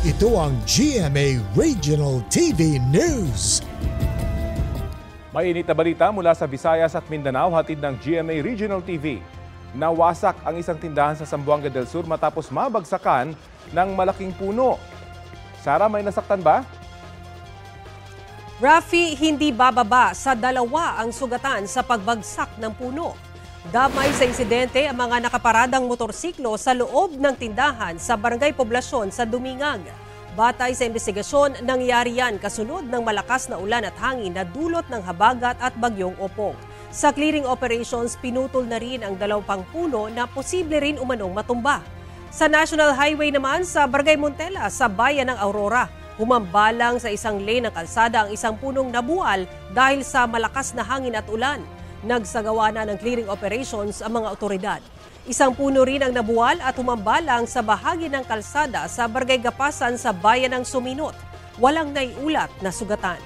Ito ang GMA Regional TV News. Mainit na balita mula sa Visayas at Mindanao, hatid ng GMA Regional TV. Nawasak ang isang tindahan sa Zamboanga del Sur matapos mabagsakan ng malaking puno. Sara, may nasaktan ba? Rafi, hindi bababa sa 2 ang sugatan sa pagbagsak ng puno. Damay sa insidente ang mga nakaparadang motorsiklo sa loob ng tindahan sa Barangay Poblasyon sa Dumingag. Batay sa investigasyon, nangyari yan kasunod ng malakas na ulan at hangin na dulot ng habagat at bagyong Opong. Sa clearing operations, pinutol na rin ang 2 pang puno na posible rin umanong matumba. Sa National Highway naman sa Barangay Montela sa bayan ng Aurora, humambalang sa isang lane ng kalsada ang isang punong nabuwal dahil sa malakas na hangin at ulan. Nagsagawa na ng clearing operations ang mga otoridad. Isang puno rin ang nabuwal at humambalang sa bahagi ng kalsada sa Barangay Gapasan sa bayan ng Suminot. Walang naiulat na sugatan.